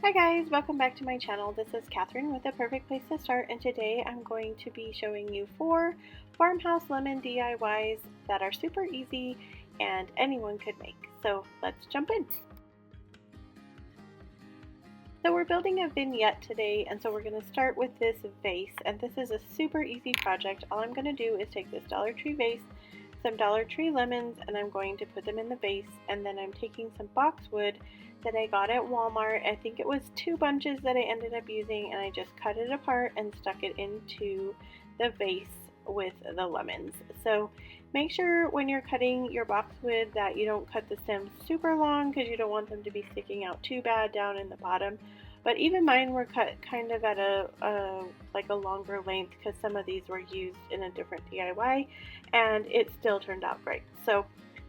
Hi guys, welcome back to my channel. This is Catherine with A Perfect Place to Start, and today I'm going to be showing you 4 Farmhouse Lemon DIYs that are super easy and anyone could make. So let's jump in. So we're building a vignette today, and so we're going to start with this vase, and this is a super easy project. All I'm going to do is take this Dollar Tree vase, some Dollar Tree lemons, and I'm going to put them in the vase, and then I'm taking some boxwood that I got at Walmart. I think it was 2 bunches that I ended up using, and I just cut it apart and stuck it into the vase with the lemons. So make sure when you're cutting your boxwood that you don't cut the stems super long because you don't want them to be sticking out too bad down in the bottom. But even mine were cut kind of at a longer length because some of these were used in a different DIY, and it still turned out great. So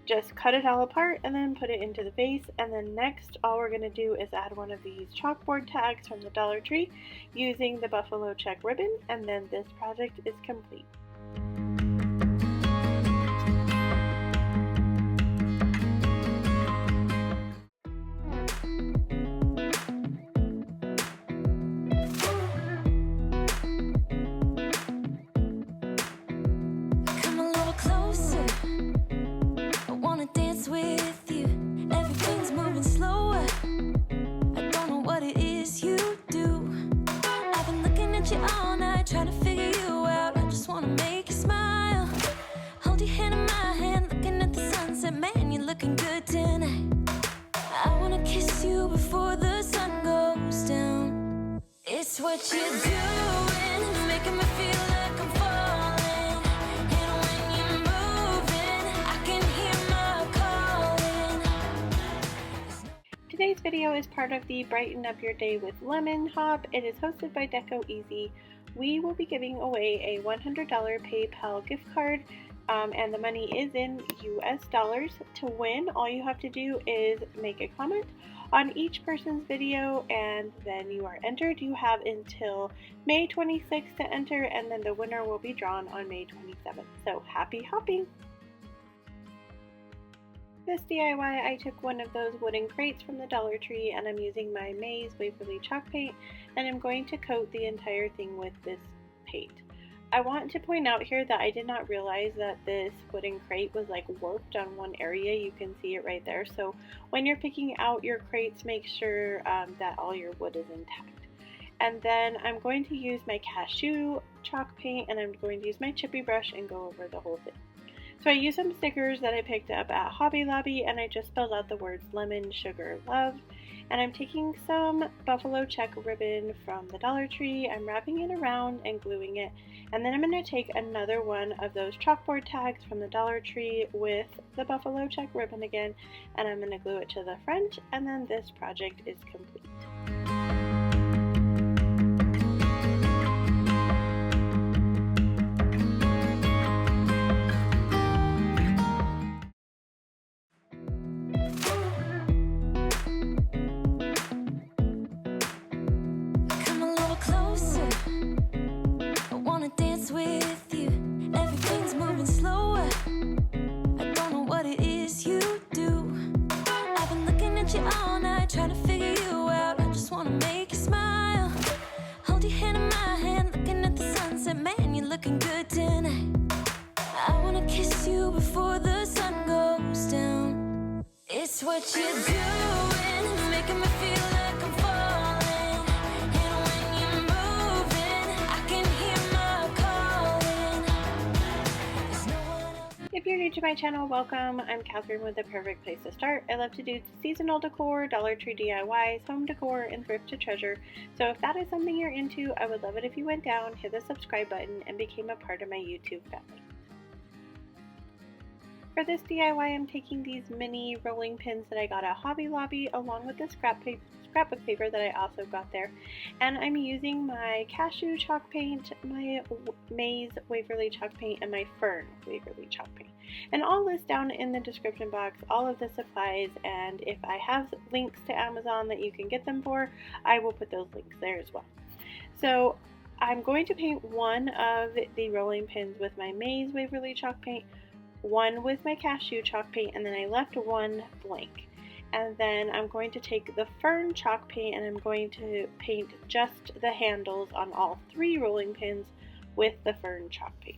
just cut it all apart and then put it into the vase, and then next all we're going to do is add one of these chalkboard tags from the Dollar Tree using the buffalo check ribbon, and then this project is complete. What you're doing, making me feel like I'm falling. And when you're moving, I can hear my calling. Today's video is part of the Brighten Up Your Day with Lemon Hop. It is hosted by Decorative. We will be giving away a $100 PayPal gift card, and the money is in US dollars. To win, all you have to do is make a comment on each person's video, and then you are entered. You have until May 26th to enter, and then the winner will be drawn on May 27th. So happy hopping! This DIY, I took one of those wooden crates from the Dollar Tree, and I'm using my Maze Waverly chalk paint, and I'm going to coat the entire thing with this paint. I want to point out here that I did not realize that this wooden crate was like warped on one area. You can see it right there. So when you're picking out your crates, make sure that all your wood is intact. And then I'm going to use my Cashew chalk paint, and I'm going to use my chippy brush and go over the whole thing. So I used some stickers that I picked up at Hobby Lobby, and I just spelled out the words lemon, sugar, love. And I'm taking some buffalo check ribbon from the Dollar Tree. I'm wrapping it around and gluing it. And then I'm going to take another one of those chalkboard tags from the Dollar Tree with the buffalo check ribbon again, and I'm going to glue it to the front, and then this project is complete. It's what you're doing, making me feel like I'm falling. And when you're moving, I can hear my calling. If you're new to my channel, welcome. I'm Catherine with A Perfect Place to Start. I love to do seasonal decor, Dollar Tree DIYs, home decor, and thrift to treasure. So if that is something you're into, I would love it if you went down, hit the subscribe button, and became a part of my YouTube family. For this DIY, I'm taking these mini rolling pins that I got at Hobby Lobby along with the scrapbook paper that I also got there, and I'm using my Cashew chalk paint, my Maze Waverly chalk paint, and my Fern Waverly chalk paint. And I'll list down in the description box all of the supplies, and if I have links to Amazon that you can get them for, I will put those links there as well. So I'm going to paint one of the rolling pins with my Maze Waverly chalk paint, one with my Cashew chalk paint, and then I left one blank. And then I'm going to take the Fern chalk paint and I'm going to paint just the handles on all 3 rolling pins with the Fern chalk paint.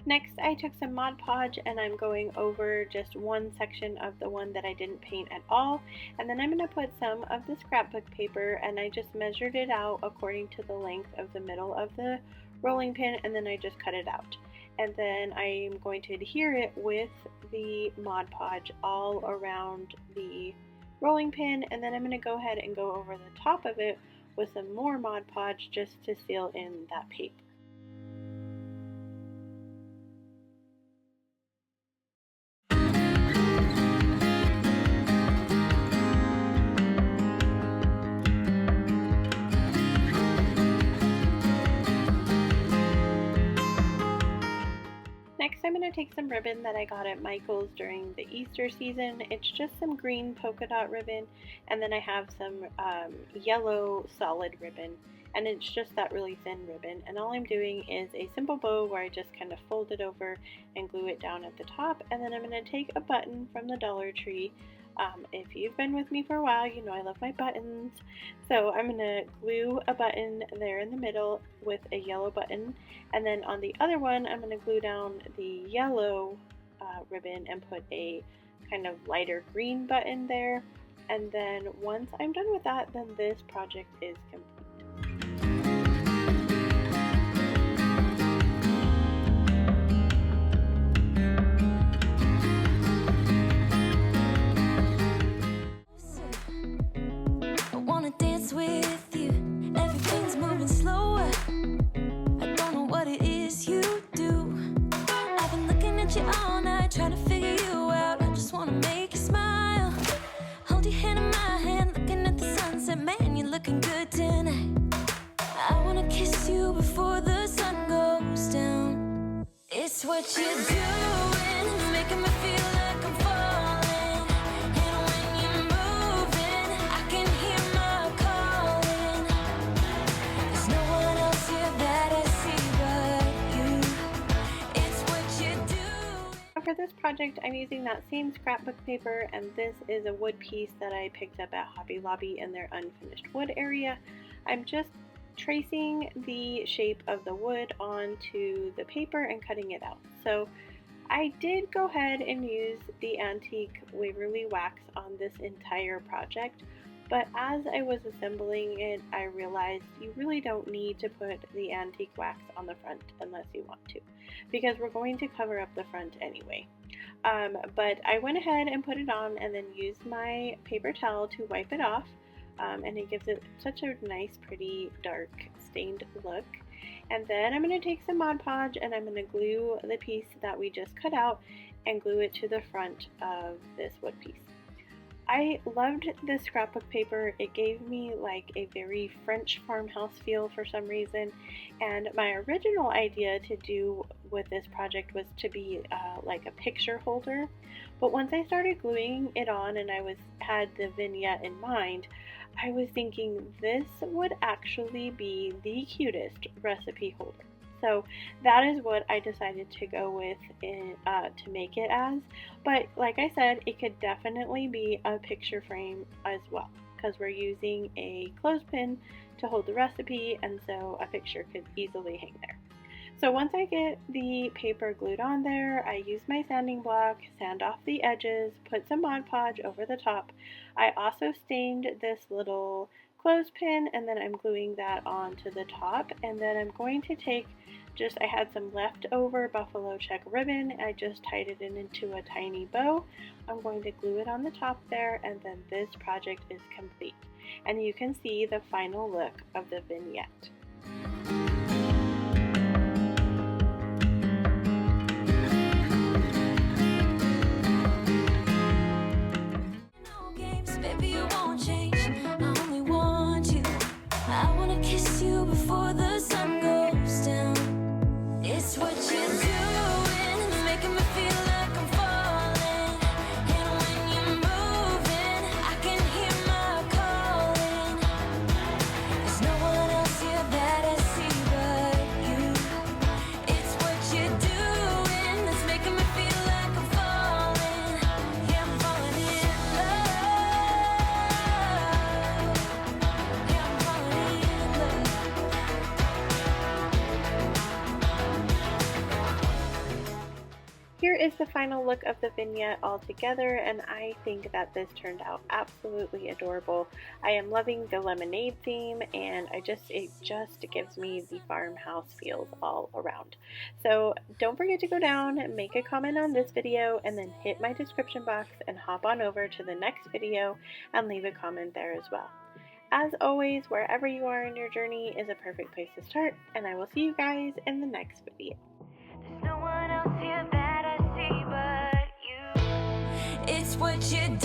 Next, I took some Mod Podge and I'm going over just one section of the one that I didn't paint at all, and then I'm going to put some of the scrapbook paper, and I just measured it out according to the length of the middle of the rolling pin, and then I just cut it out. And then I'm going to adhere it with the Mod Podge all around the rolling pin, and then I'm going to go ahead and go over the top of it with some more Mod Podge just to seal in that paper. Next, I'm going to take some ribbon that I got at Michael's during the Easter season. It's just some green polka dot ribbon, and then I have some yellow solid ribbon, and it's just that really thin ribbon. And all I'm doing is a simple bow where I just kind of fold it over and glue it down at the top, and then I'm going to take a button from the Dollar Tree. If you've been with me for a while, you know I love my buttons. So I'm going to glue a button there in the middle with a yellow button, and then on the other one I'm going to glue down the yellow ribbon and put a kind of lighter green button there. And then once I'm done with that, then this project is complete. With you, everything's moving slower. I don't know what it is you do. I've been looking at you all night, trying to figure you out. I just wanna make you smile. Hold your hand in my hand, looking at the sunset. Man, you're looking good tonight. I wanna kiss you before the sun goes down. It's what you're doing, making me feel like I'm falling. For this project, I'm using that same scrapbook paper, and this is a wood piece that I picked up at Hobby Lobby in their unfinished wood area. I'm just tracing the shape of the wood onto the paper and cutting it out. So I did go ahead and use the antique Waverly wax on this entire project, but as I was assembling it, I realized you really don't need to put the antique wax on the front unless you want to, because we're going to cover up the front anyway. But I went ahead and put it on and then used my paper towel to wipe it off, and it gives it such a nice, pretty, dark, stained look. And then I'm going to take some Mod Podge and I'm going to glue the piece that we just cut out and glue it to the front of this wood piece. I loved this scrapbook paper. It gave me like a very French farmhouse feel for some reason, and my original idea to do with this project was to be like a picture holder, but once I started gluing it on and I had the vignette in mind, I was thinking this would actually be the cutest recipe holder. So that is what I decided to go with to make it as. But like I said, it could definitely be a picture frame as well, because we're using a clothespin to hold the recipe, and so a picture could easily hang there. So once I get the paper glued on there, I use my sanding block, sand off the edges, put some Mod Podge over the top. I also stained this little clothespin, and then I'm gluing that onto the top, and then I'm going to take I had some leftover buffalo check ribbon. I just tied it into a tiny bow. I'm going to glue it on the top there, and then this project is complete. And you can see the final look of the vignette. No games, baby, you won't change. I only want you. I wanna kiss you before the sun goes down. It's what you're doing, making me feel like I'm falling. And when you're moving, I can hear my calling. There's no one else here that here is the final look of the vignette all together, and I think that this turned out absolutely adorable. I am loving the lemonade theme, and it just gives me the farmhouse feels all around. So don't forget to go down, make a comment on this video, and then hit my description box and hop on over to the next video and leave a comment there as well. As always, wherever you are in your journey is a perfect place to start, and I will see you guys in the next video. There's no one else here that I see but you. It's what you do.